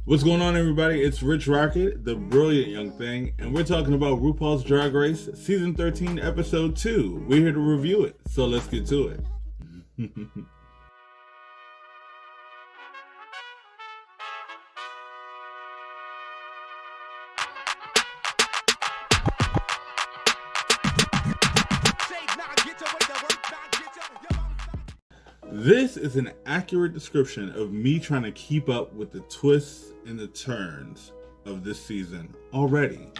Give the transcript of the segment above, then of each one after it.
What's going on, everybody? It's Rich Rocket, the brilliant young thing, and we're talking about RuPaul's Drag Race Season 13, Episode 2. We're here to review it, so let's get to it. This is an accurate description of me trying to keep up with the twists and the turns of this season already.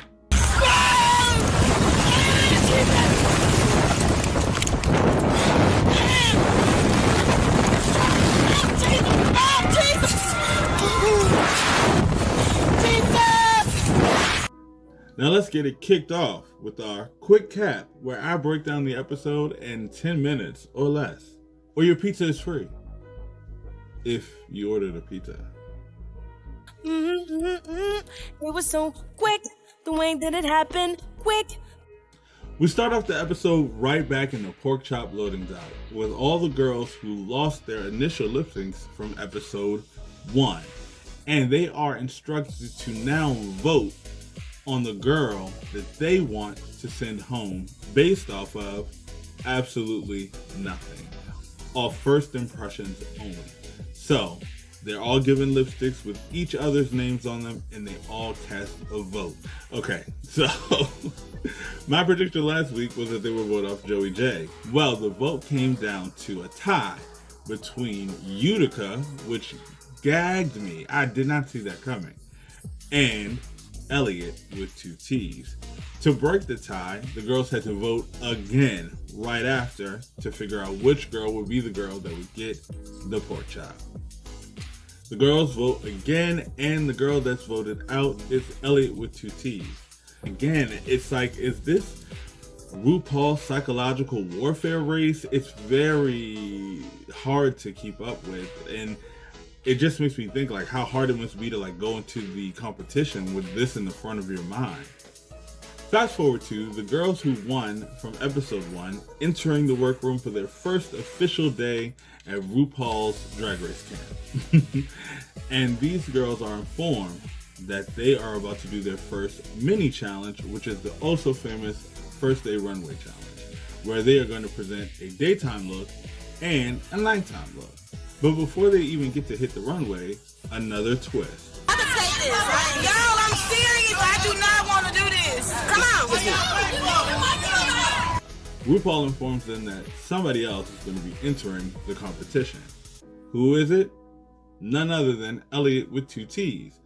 Now let's get it kicked off with our quick cap, where I break down the episode in 10 minutes or less. Or your pizza is free, if you ordered a pizza. It was so quick, the way that it happened, quick. We start off the episode right back in the pork chop loading dock with all the girls who lost their initial lip syncs from episode 1. And they are instructed to now vote on the girl that they want to send home based off of absolutely nothing. Off first impressions only. So, they're all given lipsticks with each other's names on them, and they all cast a vote. Okay, so my prediction last week was that they would vote off Joey J. Well, the vote came down to a tie between Utica, which gagged me. I did not see that coming, and Elliot with 2 T's. To break the tie, the girls had to vote again right after to figure out which girl would be the girl that would get the pork chop. The girls vote again, and the girl that's voted out is Elliot with 2 T's. Again, it's like, is this RuPaul's psychological warfare race? It's very hard to keep up with, and it just makes me think like how hard it must be to like go into the competition with this in the front of your mind. Fast forward to the girls who won from episode 1 entering the workroom for their first official day at RuPaul's Drag Race camp. And these girls are informed that they are about to do their first mini challenge, which is the also famous First Day Runway Challenge, where they are going to present a daytime look and a nighttime look. But before they even get to hit the runway, another twist. I can take this. Y'all, I'm serious. I do not want to do this. Come on. RuPaul informs them that somebody else is going to be entering the competition. Who is it? None other than Elliot with 2 T's.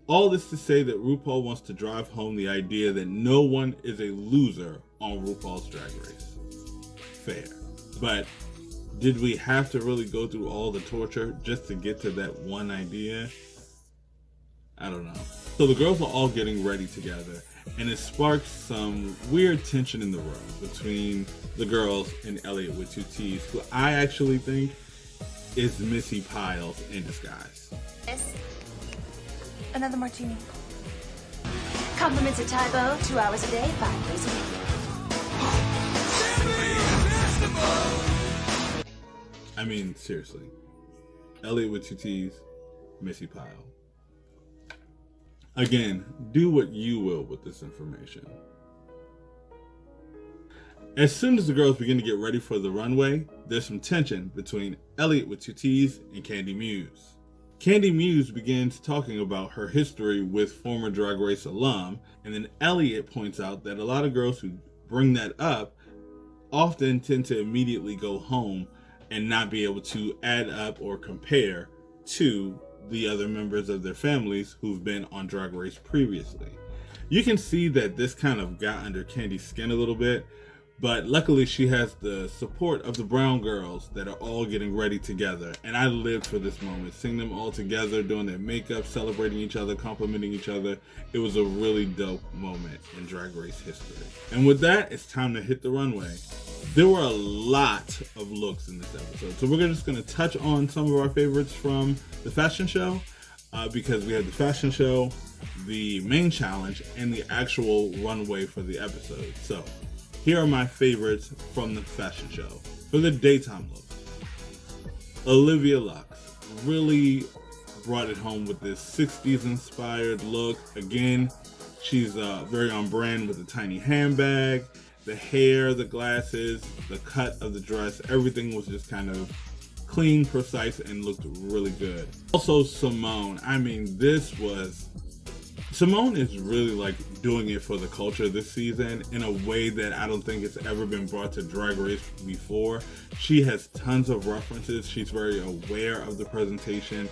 All this to say that RuPaul wants to drive home the idea that no one is a loser on RuPaul's Drag Race. Fair. But did we have to really go through all the torture just to get to that one idea? I don't know. So the girls are all getting ready together, and it sparks some weird tension in the room between the girls and Elliot with 2 T's, who I actually think is Missy Pyles in disguise. Yes. Another martini. Compliments of Tybo, 2 hours a day, 5 days a week. I mean, seriously. Elliot with 2 T's, Missy Pyle. Again, do what you will with this information. As soon as the girls begin to get ready for the runway, there's some tension between Elliot with 2 T's and Candy Muse. Candy Muse begins talking about her history with former Drag Race alum, and then Elliot points out that a lot of girls who bring that up often tend to immediately go home and not be able to add up or compare to the other members of their families who've been on Drag Race previously. You can see that this kind of got under Candy's skin a little bit, but luckily she has the support of the brown girls that are all getting ready together. And I lived for this moment, seeing them all together, doing their makeup, celebrating each other, complimenting each other. It was a really dope moment in Drag Race history. And with that, it's time to hit the runway. There were a lot of looks in this episode, so we're just going to touch on some of our favorites from the fashion show, because we had the fashion show, the main challenge, and the actual runway for the episode. So here are my favorites from the fashion show. For the daytime looks, Olivia Lux really brought it home with this 60s inspired look. Again, she's very on brand with the tiny handbag, the hair, the glasses, the cut of the dress. Everything was just kind of clean, precise, and looked really good. Also, Simone. I mean, Simone is really like doing it for the culture this season in a way that I don't think it's ever been brought to Drag Race before. She has tons of references. She's very aware of the presentation,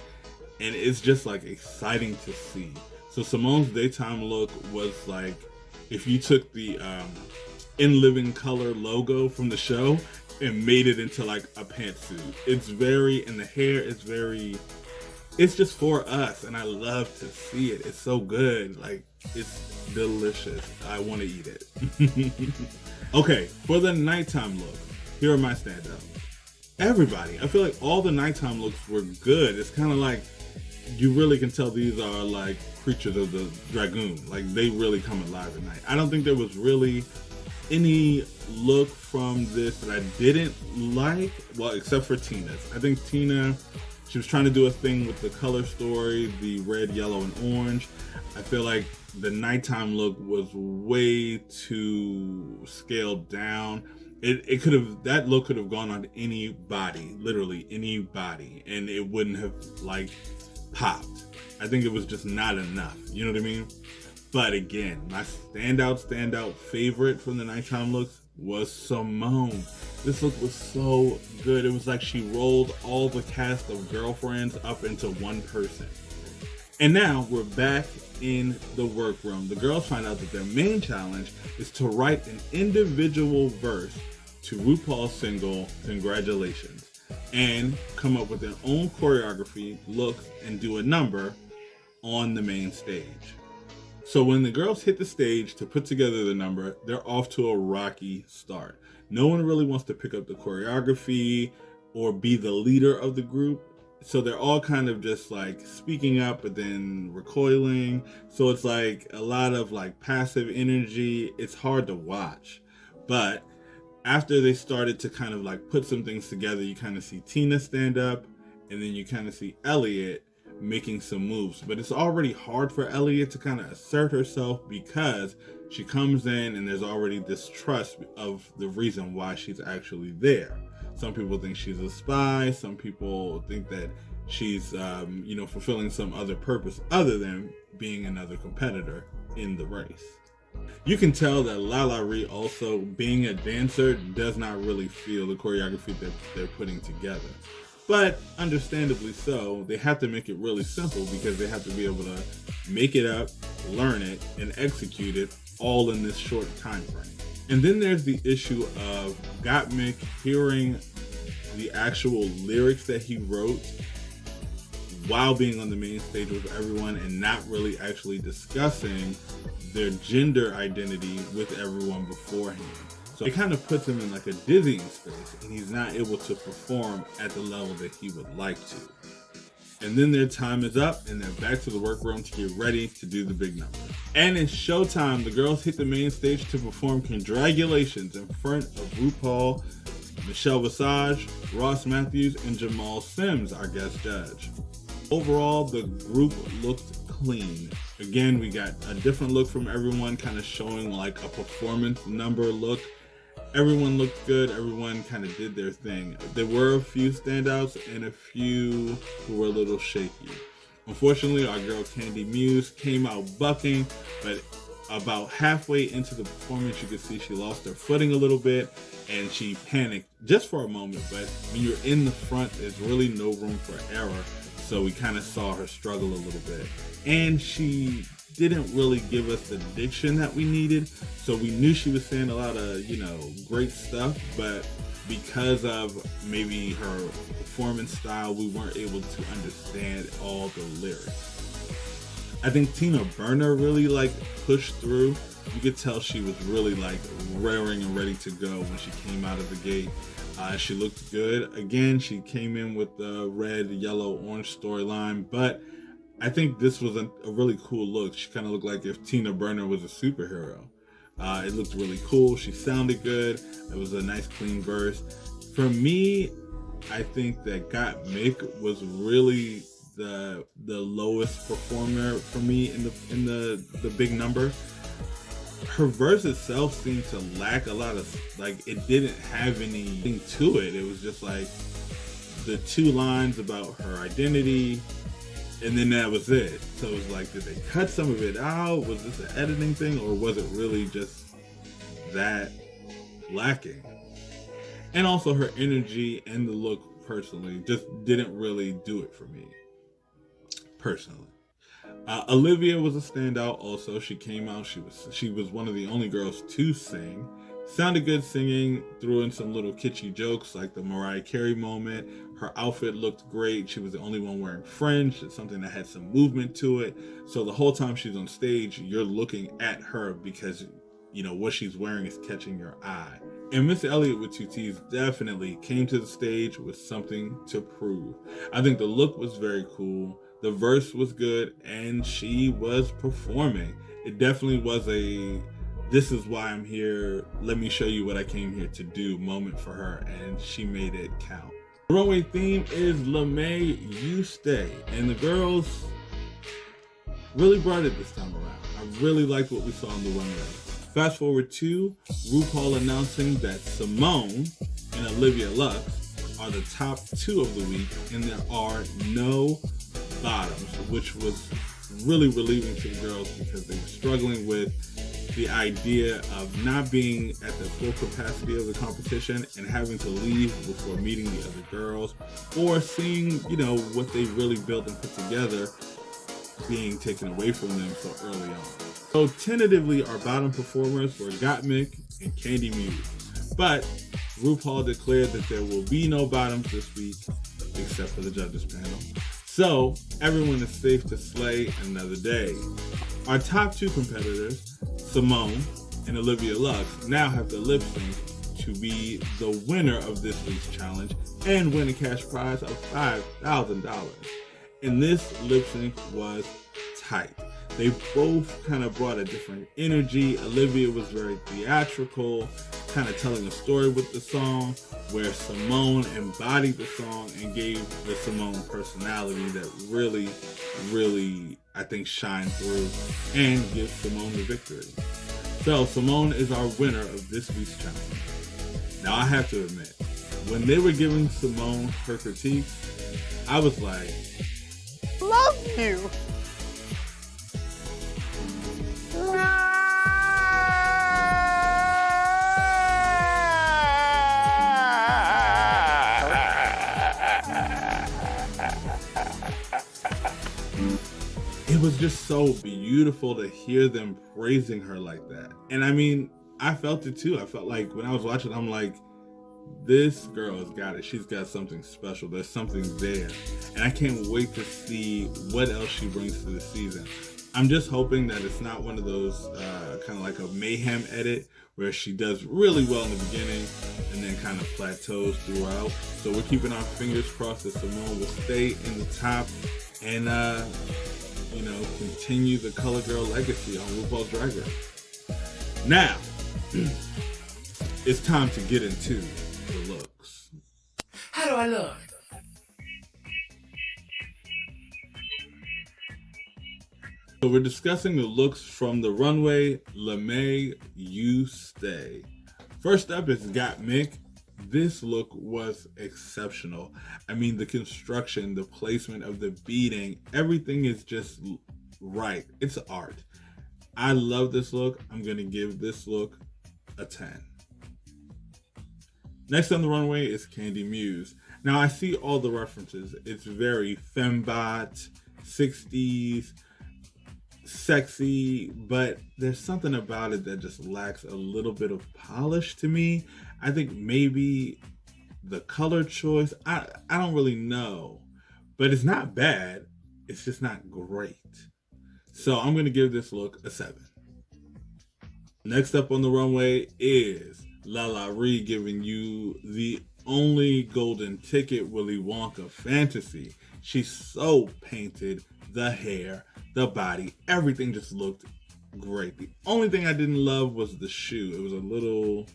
and it's just like exciting to see. So Simone's daytime look was like if you took the In Living Color logo from the show and made it into like a pantsuit. It's very, and the hair is very, it's just for us, and I love to see it. It's so good. Like, it's delicious. I want to eat it. Okay, for the nighttime look, here are my standouts. Everybody, I feel like all the nighttime looks were good. It's kind of like, you really can tell these are like creatures of the dragoon. Like, they really come alive at night. I don't think there was really any look from this that I didn't like, well, except for Tina's. I think Tina, she was trying to do a thing with the color story, the red, yellow, and orange. I feel like the nighttime look was way too scaled down. That look could have gone on anybody, literally anybody, and it wouldn't have like popped. I think it was just not enough. You know what I mean? But again, my standout favorite from the nighttime looks was Simone. This look was so good. It was like she rolled all the cast of girlfriends up into one person. And now we're back in the workroom. The girls find out that their main challenge is to write an individual verse to RuPaul's single, Congratulations, and come up with their own choreography, looks, and do a number on the main stage. So when the girls hit the stage to put together the number, they're off to a rocky start. No one really wants to pick up the choreography or be the leader of the group. So they're all kind of just like speaking up, but then recoiling. So it's like a lot of like passive energy. It's hard to watch. But after they started to kind of like put some things together, you kind of see Tina stand up, and then you kind of see Elliot making some moves. But it's already hard for Elliot to kind of assert herself because she comes in and there's already distrust of the reason why she's actually there. Some people think she's a spy. Some people think that she's, fulfilling some other purpose other than being another competitor in the race. You can tell that Lala Ree also, being a dancer, does not really feel the choreography that they're putting together. But understandably so, they have to make it really simple because they have to be able to make it up, learn it, and execute it all in this short time frame. And then there's the issue of Gottmik hearing the actual lyrics that he wrote while being on the main stage with everyone and not really actually discussing their gender identity with everyone beforehand. So it kind of puts him in like a dizzying space, and he's not able to perform at the level that he would like to. And then their time is up, and they're back to the workroom to get ready to do the big number. And it's showtime. The girls hit the main stage to perform Congratulations in front of RuPaul, Michelle Visage, Ross Matthews, and Jamal Sims, our guest judge. Overall, the group looked clean. Again, we got a different look from everyone, kind of showing like a performance number look. Everyone looked good. Everyone kind of did their thing. There were a few standouts and a few who were a little shaky. Unfortunately, our girl Candy Muse came out bucking, but about halfway into the performance, you could see she lost her footing a little bit and she panicked just for a moment. But when you're in the front, there's really no room for error. So we kind of saw her struggle a little bit. And she didn't really give us the diction that we needed. So we knew she was saying a lot of, great stuff, but because of maybe her performance style, we weren't able to understand all the lyrics. I think Tina Burner really pushed through. You could tell she was really raring and ready to go when she came out of the gate. She looked good. Again, she came in with the red, yellow, orange storyline, but I think this was a really cool look. She kind of looked like if Tina Burner was a superhero. It looked really cool. She sounded good. It was a nice, clean verse. For me, I think that Gottmik was really the lowest performer for me in the big number. Her verse itself seemed to lack a lot of, like, it didn't have anything to it. It was just like the 2 lines about her identity, and then that was it. So it was like, did they cut some of it out? Was this an editing thing, or was it really just that lacking? And also her energy and the look personally just didn't really do it for me personally. Olivia was a standout also. She came out, she was one of the only girls to sing. Sounded good singing, threw in some little kitschy jokes like the Mariah Carey moment. Her outfit looked great. She was the only one wearing fringe. It's something that had some movement to it. So the whole time she's on stage, you're looking at her because, you know, what she's wearing is catching your eye. And Miss Elliot with 2 T's definitely came to the stage with something to prove. I think the look was very cool. The verse was good, and she was performing. It definitely was a, this is why I'm here, let me show you what I came here to do moment for her, and she made it count. The runway theme is LeMay, You Stay, and the girls really brought it this time around. I really liked what we saw on the runway. Fast forward to RuPaul announcing that Simone and Olivia Lux are the top 2 of the week, and there are no bottoms, which was really relieving to the girls because they were struggling with the idea of not being at the full capacity of the competition and having to leave before meeting the other girls, or seeing, you know, what they really built and put together being taken away from them so early on. So tentatively, our bottom performers were Gottmik and Candy Muse, but RuPaul declared that there will be no bottoms this week except for the judges panel. So everyone is safe to slay another day. Our top 2 competitors, Simone and Olivia Lux, now have to lip sync to be the winner of this week's challenge and win a cash prize of $5,000. And this lip sync was tight. They both kind of brought a different energy. Olivia was very theatrical, kind of telling a story with the song, where Simone embodied the song and gave the Simone personality that really, really, I think, shined through and gives Simone the victory. So Simone is our winner of this week's challenge. Now I have to admit, when they were giving Simone her critiques, I was like, love you. it was just so beautiful to hear them praising her like that. And I mean, I felt it too. I felt like when I was watching, I'm like, this girl has got it. She's got something special. There's something there. And I can't wait to see what else she brings to the season. I'm just hoping that it's not one of those kind of like a mayhem edit where she does really well in the beginning and then kind of plateaus throughout. So we're keeping our fingers crossed that Simone will stay in the top and, continue the Color Girl legacy on RuPaul's Drag Race. Now, it's time to get into the looks. How do I look? So we're discussing the looks from the runway. LeMay, You Stay. First up is Gottmik. This look was exceptional. I mean, the construction, the placement of the beading, everything is just right. It's art. I love this look. I'm going to give this look a 10. Next on the runway is Candy Muse. Now, I see all the references. It's very fembot, 60s, sexy, but there's something about it that just lacks a little bit of polish to me. I think maybe the color choice, I don't really know, but it's not bad. It's just not great. So I'm going to give this look a 7. Next up on the runway is Lala Ree giving you the only golden ticket Willy Wonka fantasy. She's so painted, the hair, the body, everything just looked great. The only thing I didn't love was the shoe. It was a little,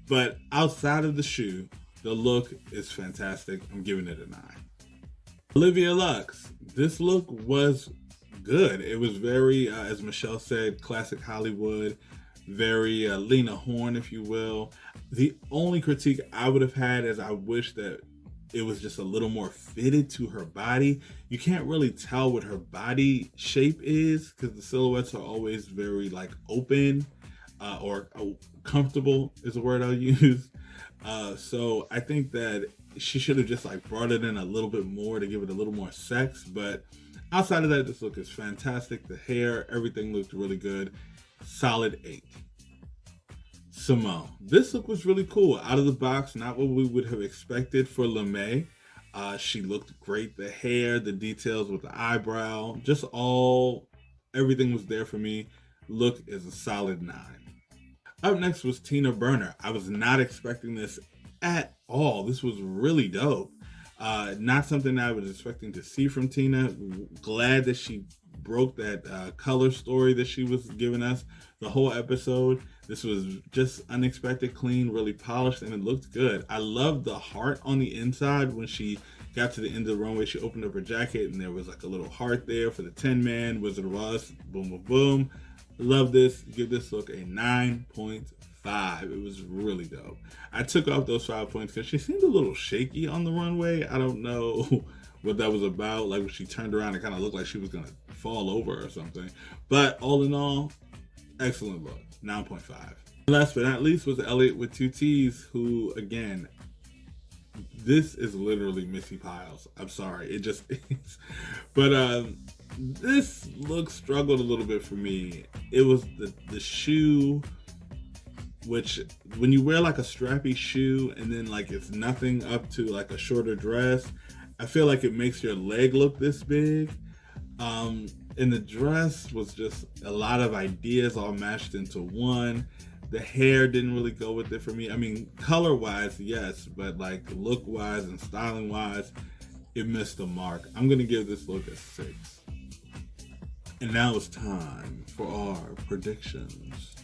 but outside of the shoe, the look is fantastic. I'm giving it a 9. Olivia Lux. This look was good. It was very, as Michelle said, classic Hollywood, very Lena Horne, if you will. The only critique I would have had is I wish that it was just a little more fitted to her body. You can't really tell what her body shape is because the silhouettes are always very like open or comfortable is the word I'll use. So I think that she should have just like brought it in a little bit more to give it a little more sex. But outside of that, this look is fantastic. The hair, everything looked really good. Solid 8. Simone. This look was really cool. Out of the box, not what we would have expected for LeMay. She looked great. The hair, the details with the eyebrow, just everything was there for me. Look is a solid 9. Up next was Tina Burner. I was not expecting this at all. This was really dope. Not something I was expecting to see from Tina. Glad that she broke that color story that she was giving us the whole episode. This was just unexpected, clean, really polished, and it looked good. I loved the heart on the inside. When she got to the end of the runway, she opened up her jacket and there was like a little heart there for the 10-man, Wizard of Oz, boom, boom, boom. Love this. Give this look a 9.5. It was really dope. I took off those 5 points because she seemed a little shaky on the runway. I don't know what that was about. Like when she turned around, it kind of looked like she was going to fall over or something. But all in all, excellent look. 9.5. Last but not least was Elliot with 2 T's, who, again, this is literally Missy Piles. I'm sorry. It just is. But this look struggled a little bit for me. It was the shoe, which when you wear like a strappy shoe and then like it's nothing up to like a shorter dress, I feel like it makes your leg look this big. And the dress was just a lot of ideas all mashed into one. The hair didn't really go with it for me. I mean, color-wise, yes, but like look-wise and styling-wise, it missed the mark. I'm going to give this look a 6. And now it's time for our predictions.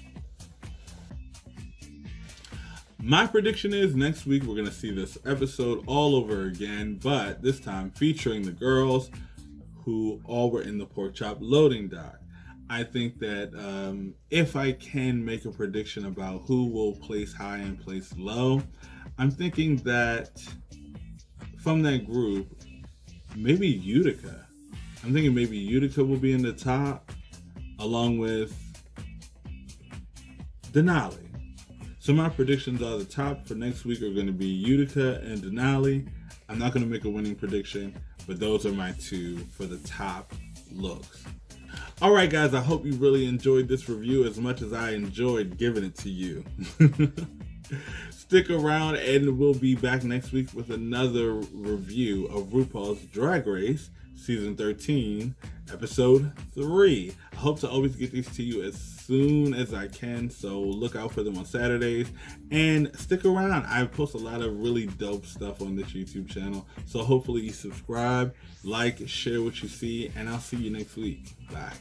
My prediction is next week we're going to see this episode all over again, but this time featuring the girls who all were in the pork chop loading dock. I think that if I can make a prediction about who will place high and place low, I'm thinking that from that group, maybe Utica. I'm thinking maybe Utica will be in the top along with Denali. So my predictions are the top for next week are going to be Utica and Denali. I'm not going to make a winning prediction, but those are my 2 for the top looks. All right, guys, I hope you really enjoyed this review as much as I enjoyed giving it to you. Stick around and we'll be back next week with another review of RuPaul's Drag Race Season 13, Episode 3. I hope to always get these to you as soon as I can, so look out for them on Saturdays. And stick around. I post a lot of really dope stuff on this YouTube channel, so hopefully you subscribe, like, share what you see, and I'll see you next week. Bye.